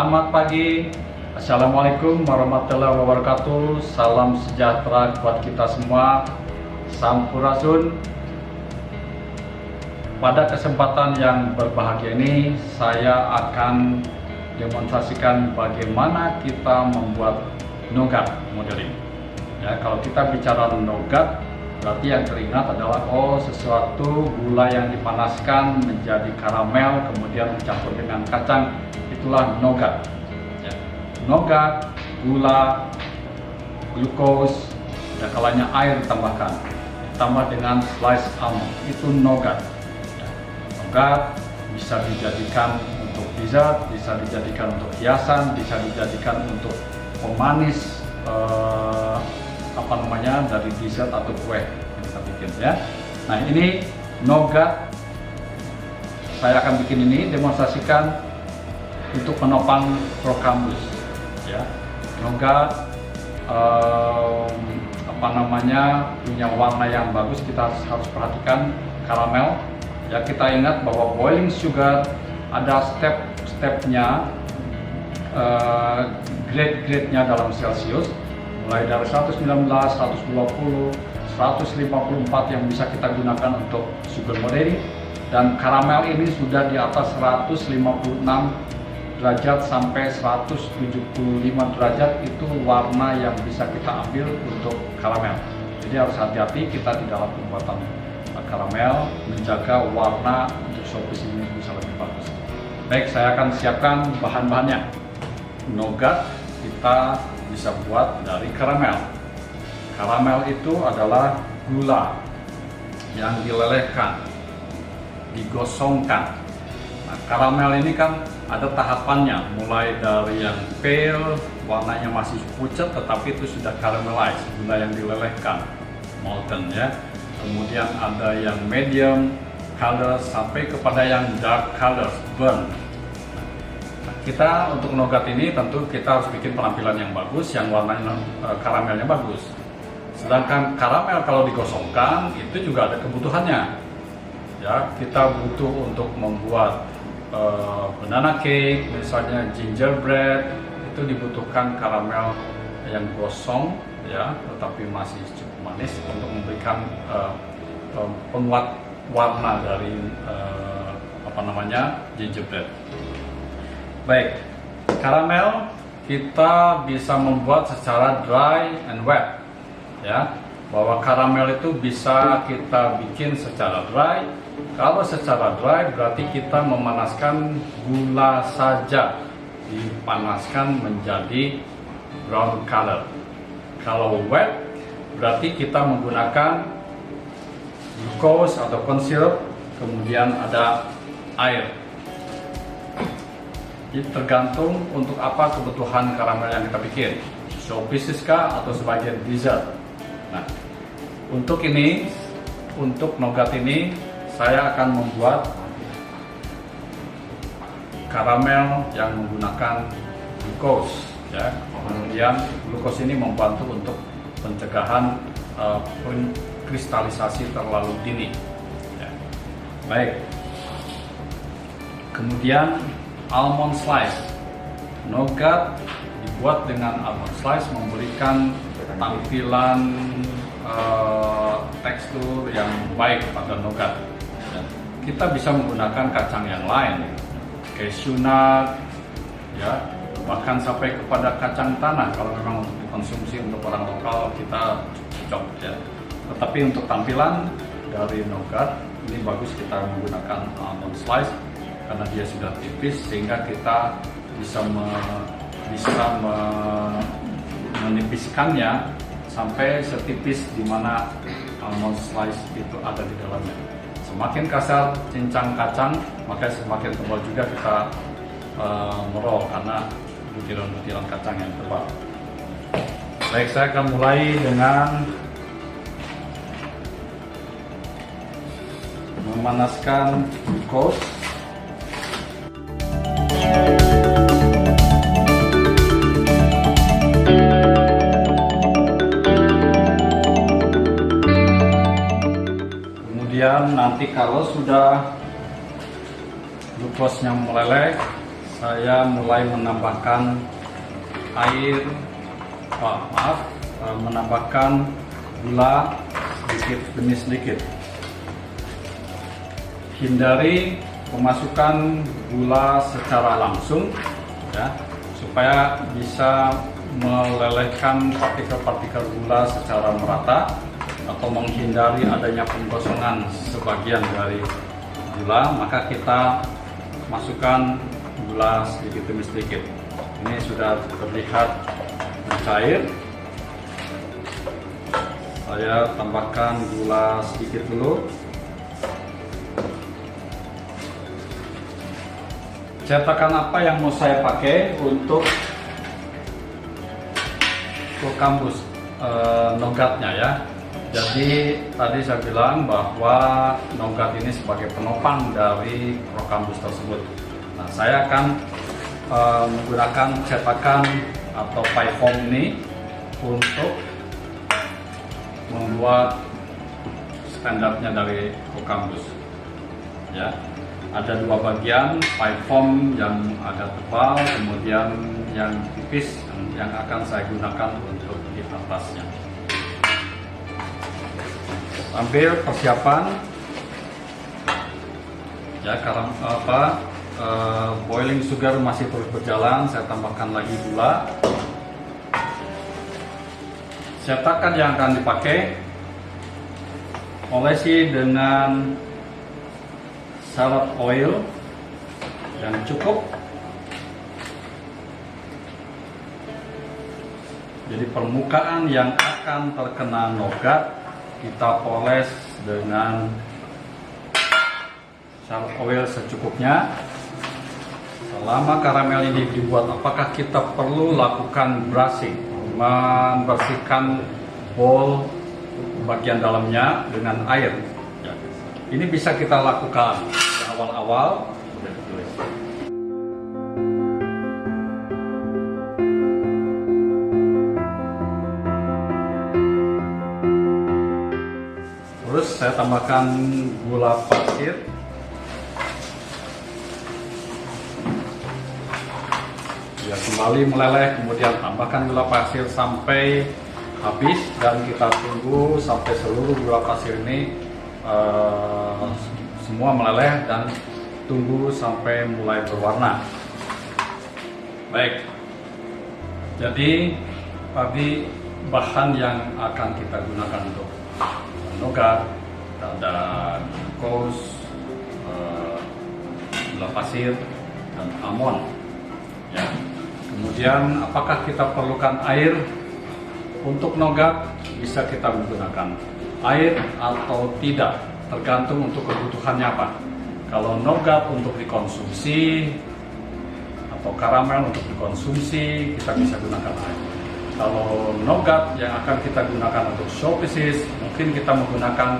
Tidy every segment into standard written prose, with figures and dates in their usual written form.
Selamat pagi. Assalamualaikum warahmatullahi wabarakatuh. Salam sejahtera buat kita semua. Sampurasun. Pada kesempatan yang berbahagia ini, saya akan demonstrasikan bagaimana kita membuat nougat modeling. Ya, kalau kita bicara nougat, berarti yang teringat adalah sesuatu gula yang dipanaskan menjadi karamel, kemudian dicampur dengan kacang, itulah nougat. Ya. Nougat, gula, glukos, dan kalanya air ditambahkan, ditambah dengan slice almond, itu nougat. Ya. Nougat bisa dijadikan untuk dessert, bisa dijadikan untuk hiasan, bisa dijadikan untuk pemanis dari dessert atau kue yang kita bikin ya. Nah, ini nougat saya akan bikin ini demonstrasikan untuk penopang Procambus ya. Nougat punya warna yang bagus, kita harus perhatikan karamel ya. Kita ingat bahwa boiling sugar ada step-stepnya, grade-grade-nya dalam Celsius, mulai dari 119, 120, 154 yang bisa kita gunakan untuk sugar modeling, dan karamel ini sudah di atas 156 derajat sampai 175 derajat, itu warna yang bisa kita ambil untuk karamel. Jadi harus hati-hati kita di dalam pembuatan karamel, menjaga warna untuk showpiece ini bisa lebih bagus. Baik, saya akan siapkan bahan-bahannya. Nougat kita bisa buat dari karamel. Karamel itu adalah gula yang dilelehkan, digosongkan. Nah, karamel ini kan ada tahapannya, mulai dari yang pale, warnanya masih pucat tetapi itu sudah caramelized, gula yang dilelehkan, molten ya. Kemudian ada yang medium color sampai kepada yang dark color, burn. Kita untuk nougat ini tentu kita harus bikin penampilan yang bagus, yang warnanya karamelnya bagus. Sedangkan karamel kalau digosongkan itu juga ada kebutuhannya. Ya, kita butuh untuk membuat banana cake, misalnya gingerbread, itu dibutuhkan karamel yang gosong ya, tetapi masih cukup manis untuk memberikan penguat warna dari gingerbread. Baik, karamel kita bisa membuat secara dry and wet ya, bahwa karamel itu bisa kita bikin secara dry. Kalau secara dry berarti kita memanaskan gula saja, dipanaskan menjadi brown color. Kalau wet berarti kita menggunakan glucose atau corn syrup, kemudian ada air. Jadi tergantung untuk apa kebutuhan karamel yang kita bikin, showpieces kah atau sebagai dessert. Nah, untuk nougat ini saya akan membuat karamel yang menggunakan glucose ya. Kemudian glucose ini membantu untuk pencegahan kristalisasi terlalu dini ya. Baik, kemudian almond slice. Nougat dibuat dengan almond slice memberikan tampilan tekstur yang baik pada nougat. Kita bisa menggunakan kacang yang lain, cashew nut, ya, bahkan sampai kepada kacang tanah kalau memang untuk dikonsumsi untuk orang lokal kita cocok ya. Tetapi untuk tampilan dari nougat ini bagus kita menggunakan almond slice karena dia sudah tipis sehingga kita bisa menipiskannya sampai setipis di mana almond slice itu ada di dalamnya. Semakin kasar cincang kacang, maka semakin tebal juga kita meroll karena butiran-butiran kacang yang tebal. Baik, saya akan mulai dengan memanaskan glucose. Kemudian nanti kalau sudah glukosnya meleleh, saya mulai menambahkan air, menambahkan gula sedikit demi sedikit. Hindari memasukkan gula secara langsung, ya, supaya bisa melelehkan partikel-partikel gula secara merata atau menghindari adanya penggosongan sebagian dari gula. Maka kita masukkan gula sedikit demi sedikit. Ini sudah terlihat mencair. Saya tambahkan gula sedikit dulu. Cetakan apa yang mau saya pakai untuk Crocambus nougatnya ya. Jadi tadi saya bilang bahwa nougat ini sebagai penopang dari Crocambus tersebut. Nah, saya akan menggunakan cetakan atau pie foam ini untuk membuat standarnya dari Crocambus. Ya, ada dua bagian, pie foam yang agak tebal, kemudian yang tipis yang akan saya gunakan untuk di atasnya. Sambil persiapan, ya, karena boiling sugar masih terus berjalan, saya tambahkan lagi gula. Cetakan yang akan dipakai olesi dengan salad oil yang cukup. Jadi permukaan yang akan terkena nougat kita poles dengan salad oil secukupnya. Selama karamel ini dibuat, apakah kita perlu lakukan brushing, membersihkan bowl bagian dalamnya dengan air? Ya. Ini bisa kita lakukan di awal-awal. Terus saya tambahkan gula pasir. Ya, kembali meleleh, kemudian tambahkan gula pasir sampai habis dan kita tunggu sampai seluruh gula pasir ini semua meleleh dan tunggu sampai mulai berwarna. Baik, jadi tadi bahan yang akan kita gunakan untuk nougat ada glucose, gula pasir, dan almond. Ya. Kemudian apakah kita perlukan air untuk nougat? Bisa kita menggunakan air atau tidak, tergantung untuk kebutuhannya apa. Kalau nougat untuk dikonsumsi atau karamel untuk dikonsumsi, kita bisa gunakan air. Kalau nougat yang akan kita gunakan untuk showpieces, mungkin kita menggunakan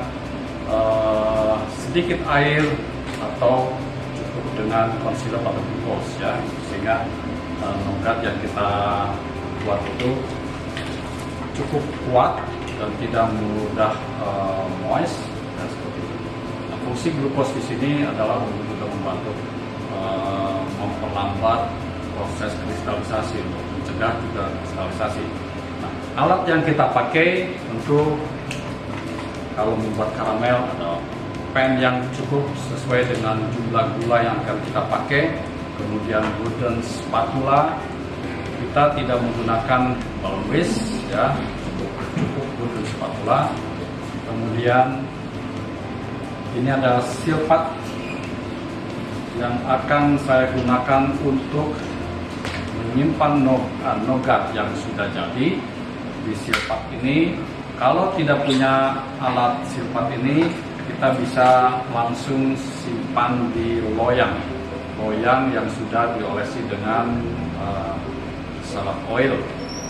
sedikit air atau cukup dengan concealer atau glucose, ya, sehingga nougat yang kita buat itu cukup kuat dan tidak mudah moist, dan seperti itu. Nah, fungsi glucose di sini adalah untuk juga membantu memperlambat proses kristalisasi, untuk mencegah juga kristalisasi. Nah, alat yang kita pakai tentu kalau membuat karamel ada pan yang cukup sesuai dengan jumlah gula yang akan kita pakai, kemudian wooden spatula. Kita tidak menggunakan balon whisk, ya, cukup wooden spatula. Kemudian ini ada silpat yang akan saya gunakan untuk menyimpan nougat yang sudah jadi di silpat ini. Kalau tidak punya alat silpat ini, kita bisa langsung simpan di loyang yang sudah diolesi dengan salad oil,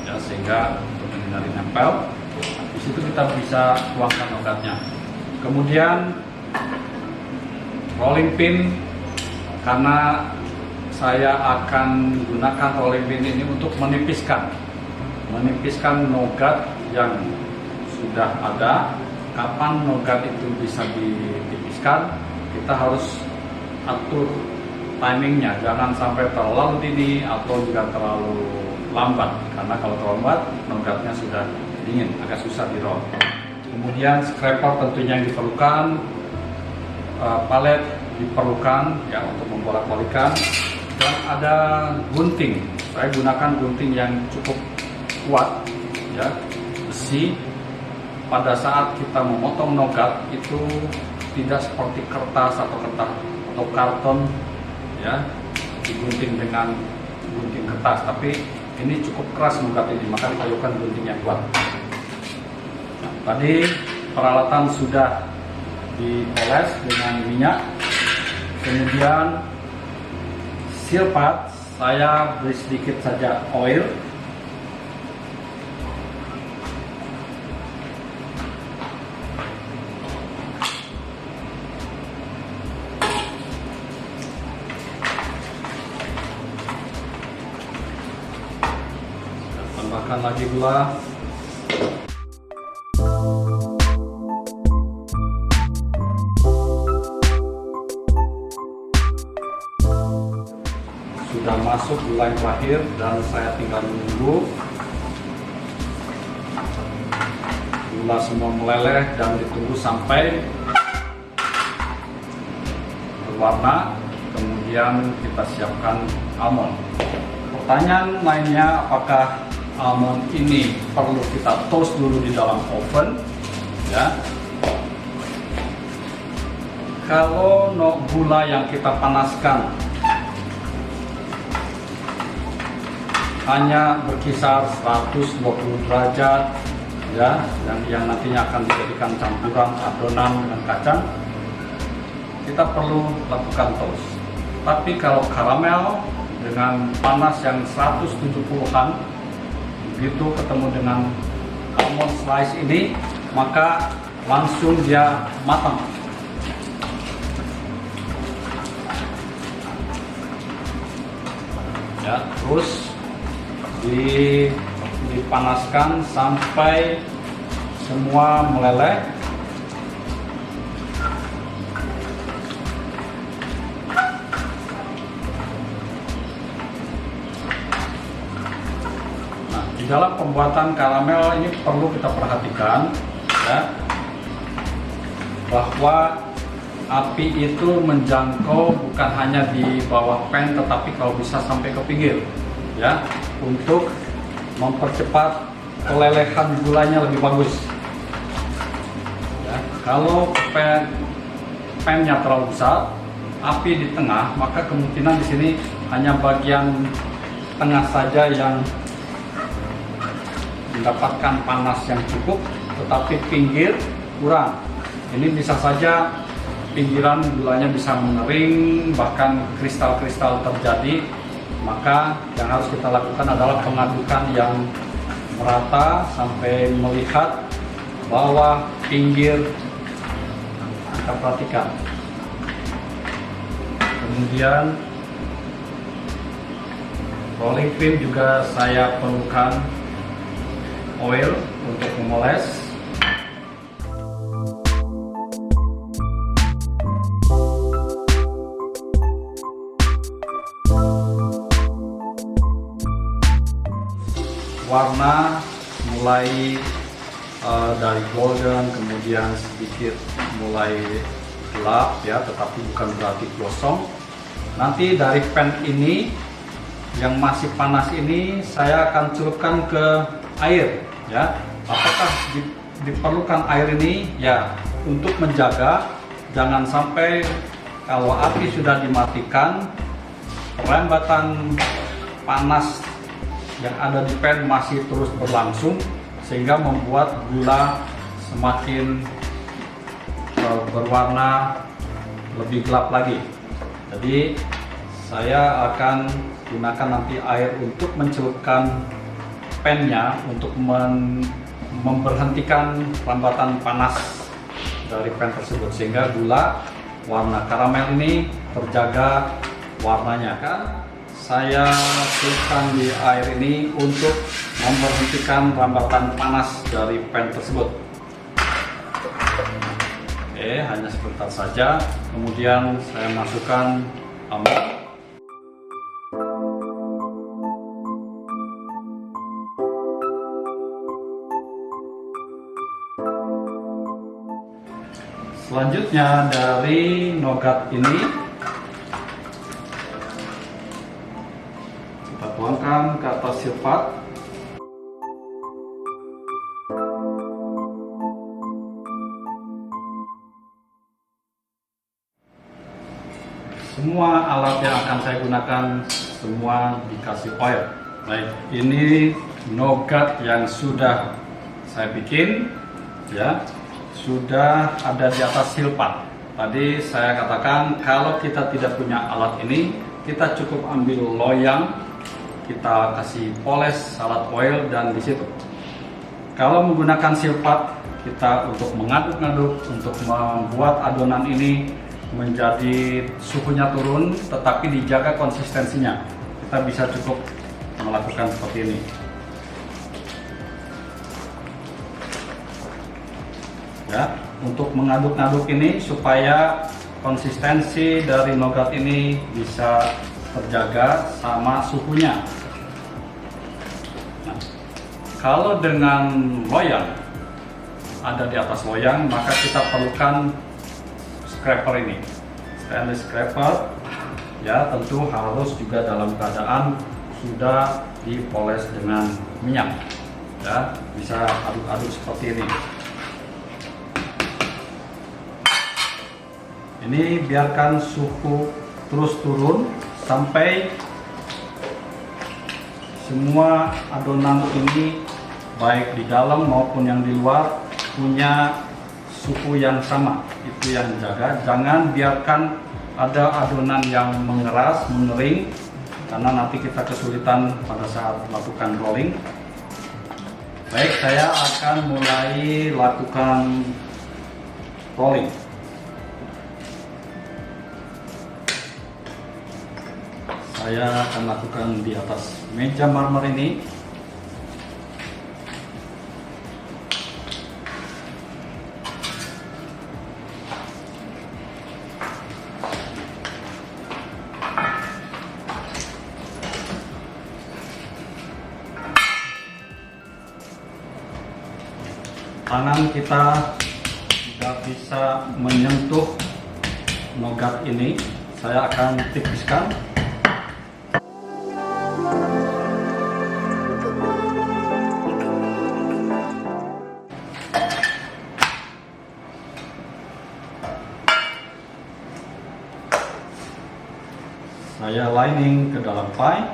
ya, sehingga untuk menghindari nempel. Di situ kita bisa tuangkan nougatnya. Kemudian rolling pin, karena saya akan gunakan rolling pin ini untuk menipiskan nougat yang sudah ada. Kapan nougat itu bisa ditipiskan, kita harus atur timingnya, jangan sampai terlalu dini atau juga terlalu lambat, karena kalau terlalu lambat nuggetnya sudah dingin, agak susah di roll. Kemudian scraper tentunya yang diperlukan, palet diperlukan ya untuk membolak-balikan, dan ada gunting. Saya gunakan gunting yang cukup kuat ya, besi. Pada saat kita memotong nugget itu tidak seperti kertas atau karton ya, digunting dengan gunting kertas, tapi ini cukup keras nugget ini, maka diperlukan gunting yang kuat. Nah, tadi peralatan sudah dipoles dengan minyak, kemudian seal pad saya beri sedikit saja oil. Tambahkan lagi gula. Sudah masuk gula yang terakhir dan saya tinggal menunggu gula semua meleleh dan ditunggu sampai berwarna. Kemudian kita siapkan almond. Pertanyaan lainnya, apakah almond ini perlu kita toast dulu di dalam oven ya? Kalau gula yang kita panaskan hanya berkisar 120 derajat ya, dan yang nantinya akan dijadikan campuran adonan dengan kacang, kita perlu lakukan toast. Tapi kalau karamel dengan panas yang 170-an, begitu ketemu dengan almond slice ini, maka langsung dia matang. Ya, terus dipanaskan sampai semua meleleh. Nah, di dalam pembuatan karamel ini perlu kita perhatikan ya, bahwa api itu menjangkau bukan hanya di bawah pan, tetapi kalau bisa sampai ke pinggir ya, untuk mempercepat pelelehan gulanya lebih bagus ya. Kalau pan-nya terlalu besar, api di tengah, maka kemungkinan di sini hanya bagian tengah saja yang mendapatkan panas yang cukup, tetapi pinggir kurang. Ini bisa saja pinggiran gulanya bisa mengering, bahkan kristal-kristal terjadi. Maka yang harus kita lakukan adalah pengadukan yang merata sampai melihat bawah, pinggir, kita perhatikan. Kemudian rolling pin juga saya perlukan oil untuk memoles. Warna mulai dari golden, kemudian sedikit mulai gelap ya, tetapi bukan berarti gosong. Nanti dari pan ini yang masih panas ini saya akan celupkan ke air ya. Apakah diperlukan air ini? Ya, untuk menjaga jangan sampai kalau api sudah dimatikan, perlambatan panas yang ada di pan masih terus berlangsung, sehingga membuat gula semakin berwarna lebih gelap lagi. Jadi saya akan gunakan nanti air untuk mencelupkan pannya untuk memberhentikan lambatan panas dari pan tersebut, sehingga gula warna karamel ini terjaga warnanya. Kan saya celupkan di air ini untuk memberhentikan lambatan panas dari pan tersebut. Oke, hanya sebentar saja. Kemudian saya masukkan almond. Selanjutnya dari nougat ini kita tuangkan ke atas silpat. Semua alat yang akan saya gunakan semua dikasih oil. Baik, ini nougat yang sudah saya bikin, ya, sudah ada di atas silpat. Tadi saya katakan kalau kita tidak punya alat ini, kita cukup ambil loyang, kita kasih poles salad oil dan di situ. Kalau menggunakan silpat, kita untuk mengaduk-aduk, untuk membuat adonan ini menjadi suhunya turun tetapi dijaga konsistensinya, kita bisa cukup melakukan seperti ini. Ya, untuk mengaduk-aduk ini supaya konsistensi dari nougat ini bisa terjaga sama suhunya. Nah, kalau dengan loyang ada di atas loyang, maka kita perlukan scraper ini, stainless scraper, ya, tentu harus juga dalam keadaan sudah dipoles dengan minyak, ya, bisa aduk-aduk seperti ini. Ini biarkan suhu terus turun sampai semua adonan ini baik di dalam maupun yang di luar punya suhu yang sama. Itu yang dijaga, jangan biarkan ada adonan yang mengeras, mengering, karena nanti kita kesulitan pada saat melakukan rolling. Baik, saya akan mulai lakukan rolling. Saya akan lakukan di atas meja marmer ini. Tangan kita tidak bisa menyentuh nougat ini. Saya akan tipiskan. Saya lining ke dalam pie.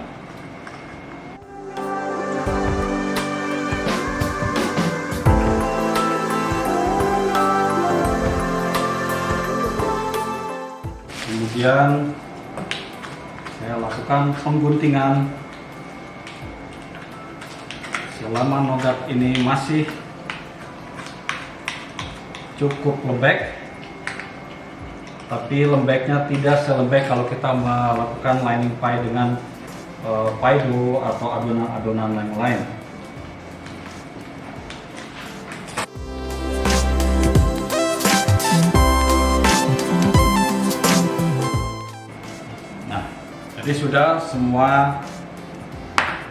Kemudian saya lakukan pengguntingan. Selama nougat ini masih cukup lembek, tapi lembeknya tidak selembek kalau kita melakukan lining pie dengan pie dough atau adonan-adonan yang lain. Nah, jadi sudah semua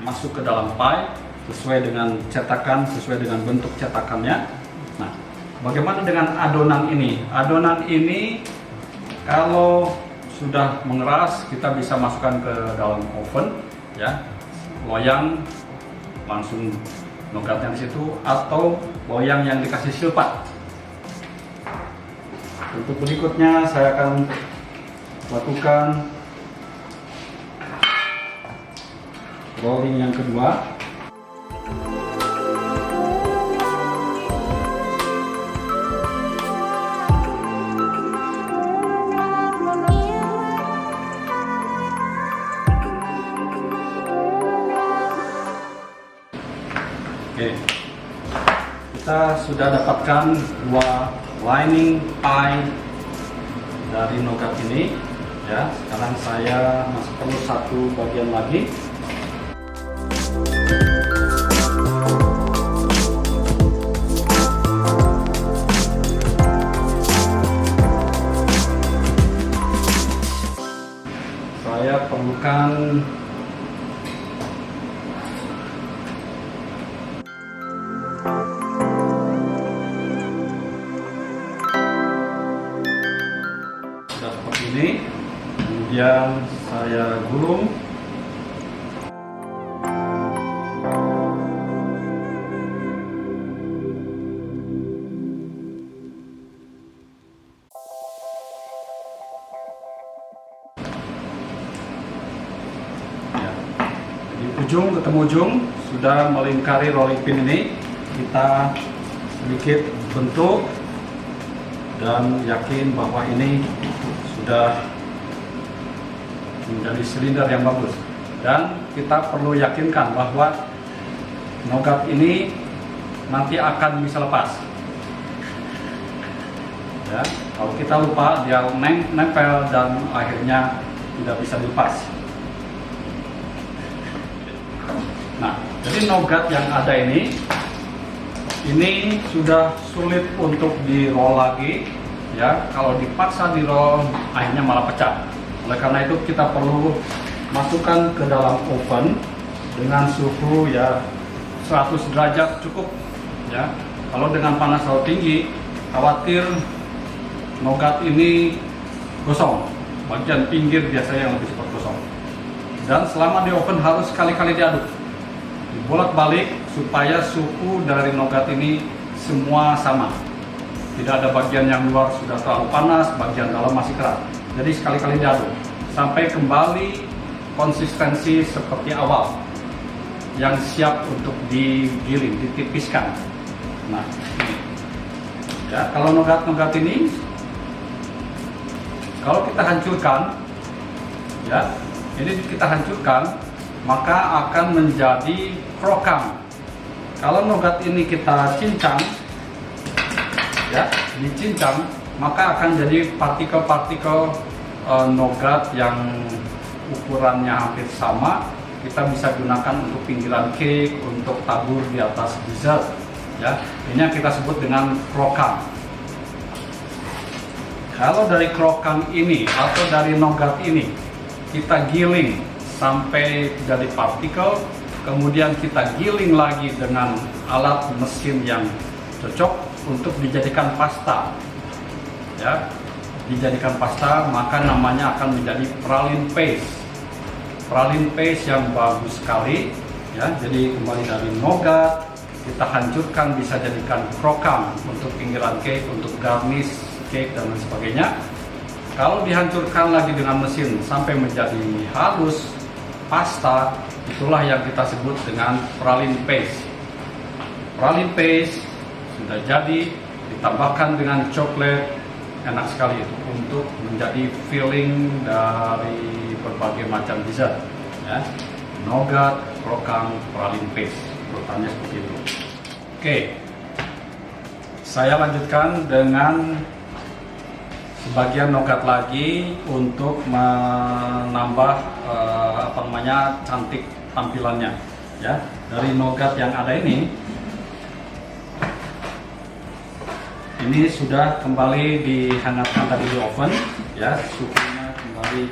masuk ke dalam pie sesuai dengan cetakan, sesuai dengan bentuk cetakannya. Nah, bagaimana dengan adonan ini? Adonan ini kalau sudah mengeras, kita bisa masukkan ke dalam oven, ya, loyang langsung nougatnya di situ, atau loyang yang dikasih silpat. Untuk berikutnya saya akan lakukan rolling yang kedua. Oke, kita sudah dapatkan dua lining pie dari nougat ini, ya. Sekarang saya masih perlu satu bagian lagi. Saya perlukan kemudian saya gulung. Di ujung ketemu ujung sudah melingkari rolling pin ini, kita sedikit bentuk dan yakin bahwa ini sudah menjadi silinder yang bagus. Dan kita perlu yakinkan bahwa nogat ini nanti akan bisa lepas. Ya, kalau kita lupa dia nempel dan akhirnya tidak bisa dilepas. Nah, jadi nogat yang ada ini sudah sulit untuk di roll lagi, ya. Kalau dipaksa di roll, akhirnya malah pecah. Oleh karena itu kita perlu masukkan ke dalam oven dengan suhu ya 100 derajat cukup, ya. Kalau dengan panas terlalu tinggi, khawatir nogat ini gosong. Bagian pinggir biasanya yang lebih cepat gosong. Dan selama di oven harus sekali-kali diaduk, dibolak-balik supaya suhu dari nogat ini semua sama. Tidak ada bagian yang luar sudah terlalu panas, bagian dalam masih keras. Jadi sekali-kali diaduk sampai kembali konsistensi seperti awal, yang siap untuk digiling, ditipiskan. Nah, ini. Ya, kalau nogat-nogat ini kalau kita hancurkan, ya, ini kita hancurkan, maka akan menjadi krokan. Kalau nogat ini kita cincang, ya, dicincang, maka akan jadi partikel-partikel nogat yang ukurannya hampir sama. Kita bisa gunakan untuk pinggiran cake, untuk tabur di atas dessert, ya. Ini yang kita sebut dengan krokan. Kalau dari krokan ini atau dari nogat ini kita giling sampai jadi partikel, kemudian kita giling lagi dengan alat mesin yang cocok untuk dijadikan pasta, ya, dijadikan pasta, maka namanya akan menjadi praline paste. Praline paste yang bagus sekali, ya. Jadi kembali dari nogat kita hancurkan, bisa jadikan krokan untuk pinggiran cake, untuk garnish cake dan lain sebagainya. Kalau dihancurkan lagi dengan mesin sampai menjadi halus pasta, itulah yang kita sebut dengan praline paste. Praline paste sudah jadi, ditambahkan dengan coklat, enak sekali itu untuk menjadi filling dari berbagai macam dessert, ya. Nogat, krokan, praline paste, urutannya seperti itu. Oke, saya lanjutkan dengan sebagian nogat lagi untuk menambah cantik tampilannya, ya. Dari nogat yang ada ini sudah kembali dihangatkan tadi di oven, ya. Suhunya kembali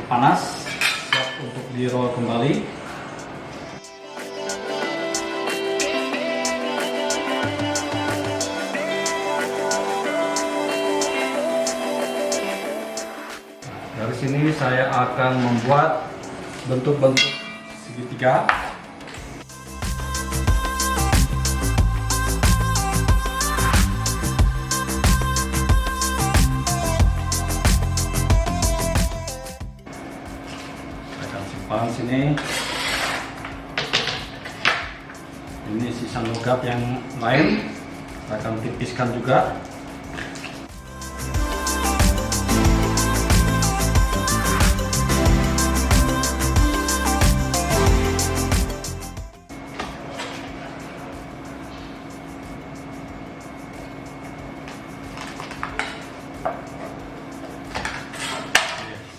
panas, siap untuk di roll kembali. Dari sini saya akan membuat bentuk-bentuk segitiga. Saya akan simpan sini. Ini sisa nogat yang lain, saya akan tipiskan juga.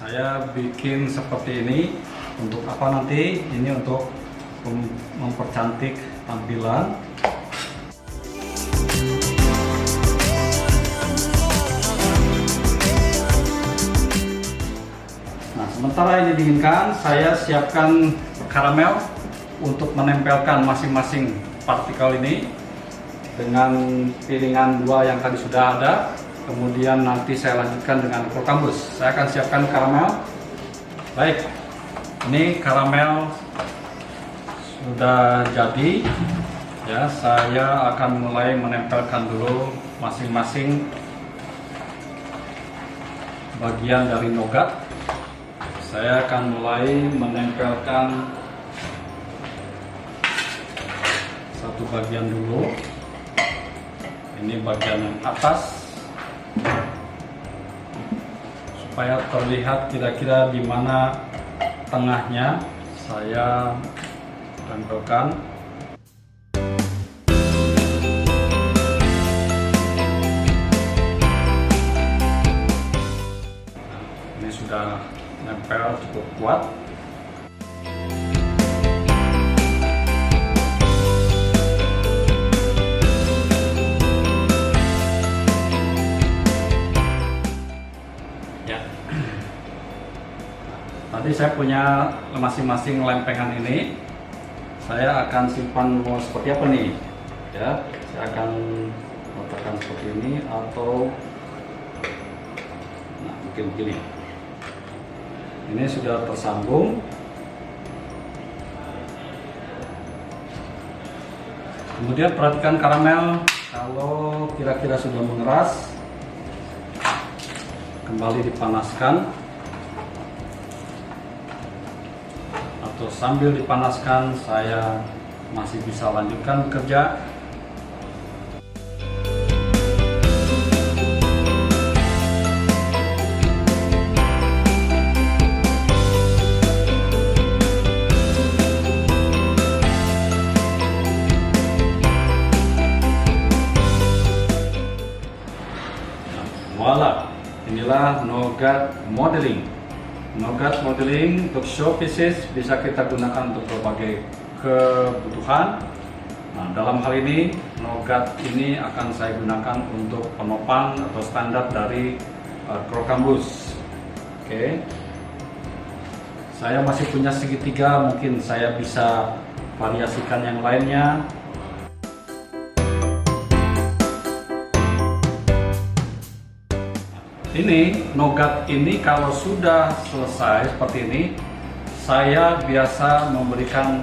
Saya bikin seperti ini untuk apa nanti? Ini untuk mempercantik tampilan. Nah, sementara ini dinginkan, saya siapkan karamel untuk menempelkan masing-masing partikel ini dengan piringan 2 yang tadi sudah ada. kemudian nanti saya lanjutkan dengan Crocambus. Saya akan siapkan karamel. Baik, ini karamel sudah jadi ya. Saya akan mulai menempelkan dulu masing-masing bagian dari nougat. Saya akan mulai menempelkan satu bagian dulu. Ini bagian yang atas, supaya terlihat kira-kira di mana tengahnya. Saya tempelkan. Ini sudah nempel cukup kuat. Ya. Tadi saya punya masing-masing lempengan ini. Saya akan simpan mau seperti apa nih? Ya, saya akan letakkan seperti ini atau mungkin begini. Ini sudah tersambung. Kemudian perhatikan karamel, kalau kira-kira sudah mengeras, kembali dipanaskan, atau sambil dipanaskan saya masih bisa lanjutkan bekerja. Voila, inilah nougat modeling. Nougat modeling untuk show pieces bisa kita gunakan untuk berbagai kebutuhan. Nah, dalam hal ini nougat ini akan saya gunakan untuk penopang atau standar dari Crocambus. Oke. Saya masih punya segitiga, mungkin saya bisa variasikan yang lainnya. Ini nougat ini kalau sudah selesai seperti ini, saya biasa memberikan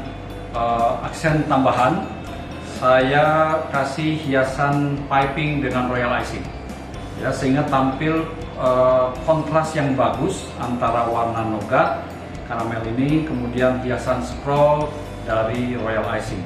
aksen tambahan. Saya kasih hiasan piping dengan royal icing, ya, sehingga tampil kontras yang bagus antara warna nougat karamel ini, kemudian hiasan scroll dari royal icing.